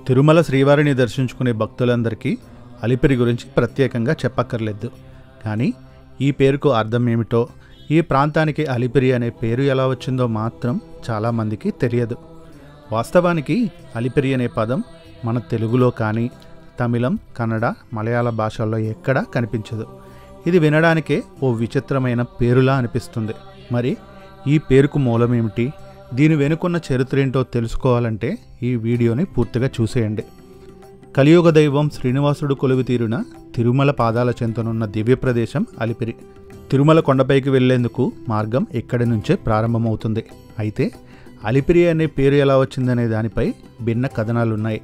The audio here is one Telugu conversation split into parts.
తిరుమల శ్రీవారిని దర్శించుకునే భక్తులందరికీ అలిపిరి గురించి ప్రత్యేకంగా చెప్పక్కర్లేదు. కానీ ఈ పేరుకు అర్థం ఏమిటో, ఈ ప్రాంతానికి అలిపిరి అనే పేరు ఎలా వచ్చిందో మాత్రం చాలామందికి తెలియదు. వాస్తవానికి అలిపిరి అనే పదం మన తెలుగులో కానీ తమిళం, కన్నడ, మలయాళ భాషల్లో ఎక్కడా కనిపించదు. ఇది వినడానికే ఓ విచిత్రమైన పేరులా అనిపిస్తుంది. మరి ఈ పేరుకు మూలమేమిటి, దీని వెనుకున్న చరిత్ర ఏంటో తెలుసుకోవాలంటే ఈ వీడియోని పూర్తిగా చూసేయండి. కలియుగ దైవం శ్రీనివాసుడు కొలువుతీరిన తిరుమల పాదాల చెంతనున్న దివ్య ప్రదేశం అలిపిరి. తిరుమల కొండపైకి వెళ్లేందుకు మార్గం ఇక్కడి నుంచే ప్రారంభమవుతుంది. అయితే అలిపిరి అనే పేరు ఎలా వచ్చిందనే దానిపై భిన్న కథనాలున్నాయి.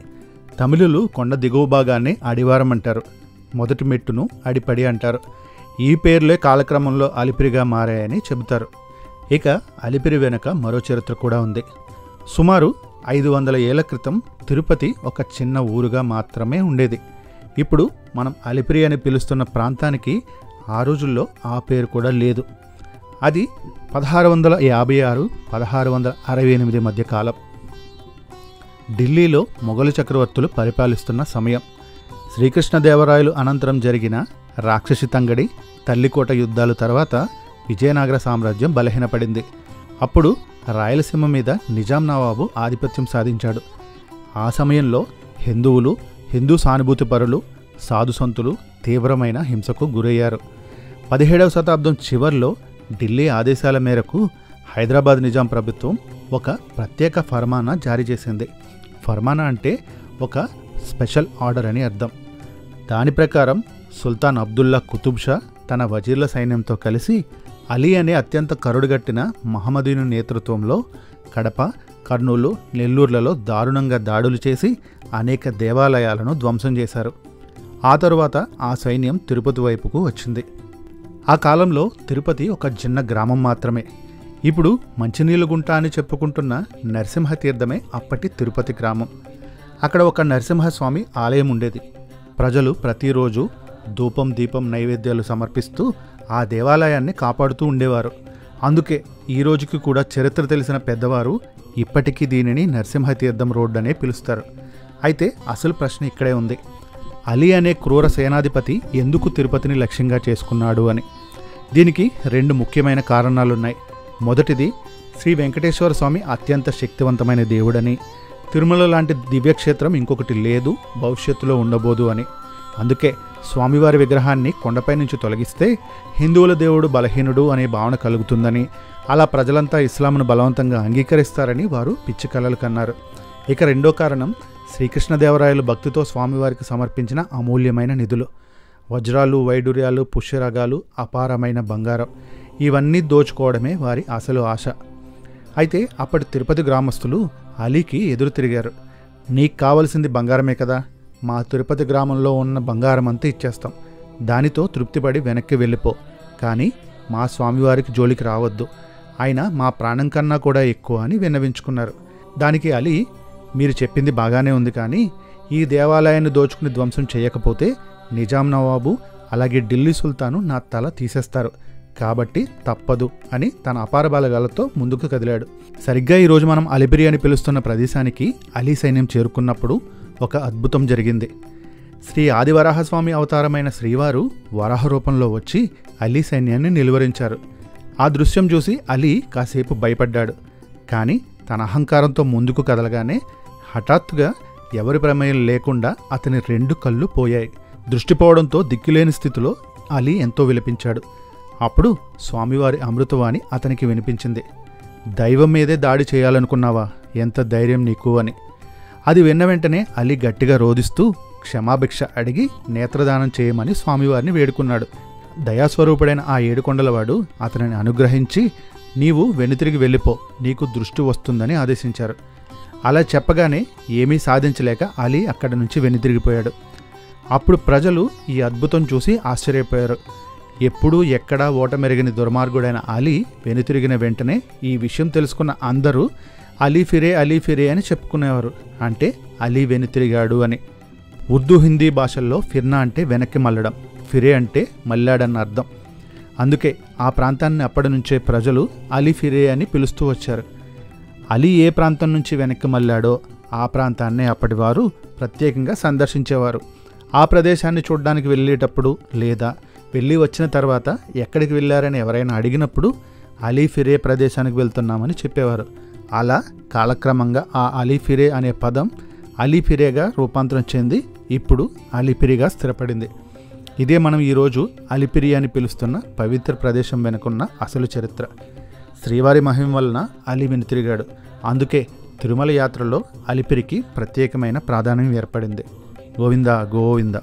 తమిళులు కొండ దిగువ భాగాన్ని అడివారం అంటారు, మొదటి మెట్టును అడిపడి అంటారు. ఈ పేర్లే కాలక్రమంలో అలిపిరిగా మారాయని చెబుతారు. ఇక అలిపిరి వెనుక మరో చరిత్ర కూడా ఉంది. సుమారు 500 ఏళ్ల క్రితం తిరుపతి ఒక చిన్న ఊరుగా మాత్రమే ఉండేది. ఇప్పుడు మనం అలిపిరి అని పిలుస్తున్న ప్రాంతానికి ఆ రోజుల్లో ఆ పేరు కూడా లేదు. అది 1656, 1668 మధ్య కాలం. ఢిల్లీలో మొఘలు చక్రవర్తులు పరిపాలిస్తున్న సమయం. శ్రీకృష్ణదేవరాయలు అనంతరం జరిగిన రాక్షసి తంగడి, తల్లికోట యుద్ధాలు తర్వాత విజయనగర సామ్రాజ్యం బలహీనపడింది. అప్పుడు రాయలసీమ మీద నిజాం నవాబు ఆధిపత్యం సాధించాడు. ఆ సమయంలో హిందువులు, హిందూ సానుభూతి పరులు, సాధుసంతులు తీవ్రమైన హింసకు గురయ్యారు. 17వ శతాబ్దం చివర్లో ఢిల్లీ ఆదేశాల మేరకు హైదరాబాద్ నిజాం ప్రభుత్వం ఒక ప్రత్యేక ఫర్మానా జారీ చేసింది. ఫర్మానా అంటే ఒక స్పెషల్ ఆర్డర్ అని అర్థం. దాని ప్రకారం సుల్తాన్ అబ్దుల్లా కుతుబ్ షా తన వజీర్ల సైన్యంతో కలిసి అలీ అనే అత్యంత కరుడుగట్టిన మహమ్మదీను నేతృత్వంలో కడప, కర్నూలు, నెల్లూర్లలో దారుణంగా దాడులు చేసి అనేక దేవాలయాలను ధ్వంసం చేశారు. ఆ తరువాత ఆ సైన్యం తిరుపతి వైపుకు వచ్చింది. ఆ కాలంలో తిరుపతి ఒక చిన్న గ్రామం మాత్రమే. ఇప్పుడు మంచినీళ్ళ గుంట అని చెప్పుకుంటున్న నరసింహతీర్థమే అప్పటి తిరుపతి గ్రామం. అక్కడ ఒక నరసింహస్వామి ఆలయం ఉండేది. ప్రజలు ప్రతిరోజు ధూపం, దీపం, నైవేద్యాలు సమర్పిస్తూ ఆ దేవాలయాన్ని కాపాడుతూ ఉండేవారు. అందుకే ఈ రోజుకి కూడా చరిత్ర తెలిసిన పెద్దవారు ఇప్పటికీ దీనిని నరసింహతీర్థం రోడ్ అనే పిలుస్తారు. అయితే అసలు ప్రశ్న ఇక్కడే ఉంది. అలీ అనే క్రూర సేనాధిపతి ఎందుకు తిరుపతిని లక్ష్యంగా చేసుకున్నాడు అని. దీనికి 2 ముఖ్యమైన కారణాలున్నాయి. మొదటిది, శ్రీ వెంకటేశ్వర స్వామి అత్యంత శక్తివంతమైన దేవుడని, తిరుమల లాంటి దివ్యక్షేత్రం ఇంకొకటి లేదు, భవిష్యత్తులో ఉండబోదు అని. అందుకే స్వామివారి విగ్రహాన్ని కొండపై నుంచి తొలగిస్తే హిందువుల దేవుడు బలహీనుడు అనే భావన కలుగుతుందని, అలా ప్రజలంతా ఇస్లాంను బలవంతంగా అంగీకరిస్తారని వారు పిచ్చి కలలు కన్నారు. ఇక రెండో కారణం, శ్రీకృష్ణదేవరాయలు భక్తితో స్వామివారికి సమర్పించిన అమూల్యమైన నిధులు, వజ్రాలు, వైడూర్యాలు, పుష్యరాగాలు, అపారమైన బంగారం, ఇవన్నీ దోచుకోవడమే వారి అసలు ఆశ. అయితే అప్పటి తిరుపతి గ్రామస్తులు అలీకి ఎదురు తిరిగారు. నీకు కావలసింది బంగారమే కదా, మా తిరుపతి గ్రామంలో ఉన్న బంగారం అంతా ఇచ్చేస్తాం, దానితో తృప్తిపడి వెనక్కి వెళ్ళిపో, కానీ మా స్వామివారికి జోలికి రావద్దు, ఆయన మా ప్రాణం కన్నా కూడా ఎక్కువ అని విన్నవించుకున్నారు. దానికి అలీ, మీరు చెప్పింది బాగానే ఉంది, కానీ ఈ దేవాలయాన్ని దోచుకుని ధ్వంసం చేయకపోతే నిజాం నవాబు అలాగే ఢిల్లీ సుల్తాను నా తల తీసేస్తారు, కాబట్టి తప్పదు అని తన అపార బలగాలతో ముందుకు కదిలాడు. సరిగ్గా ఈరోజు మనం అలిపిరి అని పిలుస్తున్న ప్రదేశానికి అలీ సైన్యం చేరుకున్నప్పుడు ఒక అద్భుతం జరిగింది. శ్రీ ఆదివరాహస్వామి అవతారమైన శ్రీవారు వరాహ రూపంలో వచ్చి అలీ సైన్యాన్ని నిలువరించారు. ఆ దృశ్యం చూసి అలీ కాసేపు భయపడ్డాడు. కానీ తన అహంకారంతో ముందుకు కదలగానే హఠాత్తుగా ఎవరి ప్రమేయం లేకుండా అతని 2 కళ్ళు పోయాయి. దృష్టిపోవడంతో దిక్కులేని స్థితిలో అలీ ఎంతో విలపించాడు. అప్పుడు స్వామివారి అమృతవాణి అతనికి వినిపించింది. దైవం మీదే దాడి చేయాలనుకున్నావా, ఎంత ధైర్యం నీకు అని. అది విన్న వెంటనే అలీ గట్టిగా రోదిస్తూ క్షమాభిక్ష అడిగి నేత్రదానం చేయమని స్వామివారిని వేడుకున్నాడు. దయాస్వరూపుడైన ఆ 7 కొండలవాడు అతనిని అనుగ్రహించి, నీవు వెనుతిరిగి వెళ్ళిపో, నీకు దృష్టి వస్తుందని ఆదేశించారు. అలా చెప్పగానే ఏమీ సాధించలేక అలీ అక్కడి నుంచి వెనుతిరిగిపోయాడు. అప్పుడు ప్రజలు ఈ అద్భుతం చూసి ఆశ్చర్యపోయారు. ఎప్పుడూ ఎక్కడా ఓటమెరగని దుర్మార్గుడైన అలీ వెనుతిరిగిన వెంటనే ఈ విషయం తెలుసుకున్న అందరూ అలీ ఫిరే, అలీ ఫిరే అని చెప్పుకునేవారు. అంటే అలీ వెనుతిరిగాడు అని. ఉర్దూ, హిందీ భాషల్లో ఫిర్నా అంటే వెనక్కి మళ్ళడం, ఫిరే అంటే మళ్ళాడన్న అర్థం. అందుకే ఆ ప్రాంతాన్ని అప్పటి నుంచే ప్రజలు అలీఫిరే అని పిలుస్తూ వచ్చారు. అలీ ఏ ప్రాంతం నుంచి వెనక్కి మళ్ళాడో ఆ ప్రాంతాన్నే అప్పటివారు ప్రత్యేకంగా సందర్శించేవారు. ఆ ప్రదేశాన్ని చూడడానికి వెళ్ళేటప్పుడు లేదా వెళ్ళి వచ్చిన తర్వాత ఎక్కడికి వెళ్ళారని ఎవరైనా అడిగినప్పుడు అలీఫిరే ప్రదేశానికి వెళ్తున్నామని చెప్పేవారు. అలా కాలక్రమంగా ఆ అలీఫిరే అనే పదం అలీఫిరేగా రూపాంతరం చెంది ఇప్పుడు అలిపిరిగా స్థిరపడింది. ఇదే మనం ఈరోజు అలిపిరి అని పిలుస్తున్న పవిత్ర ప్రదేశం వెనుకున్న అసలు చరిత్ర. శ్రీవారి మహిమ వలన అలీ వెనుతిరిగాడు. అందుకే తిరుమల యాత్రలో అలిపిరికి ప్రత్యేకమైన ప్రాధాన్యం ఏర్పడింది. గోవింద గోవింద.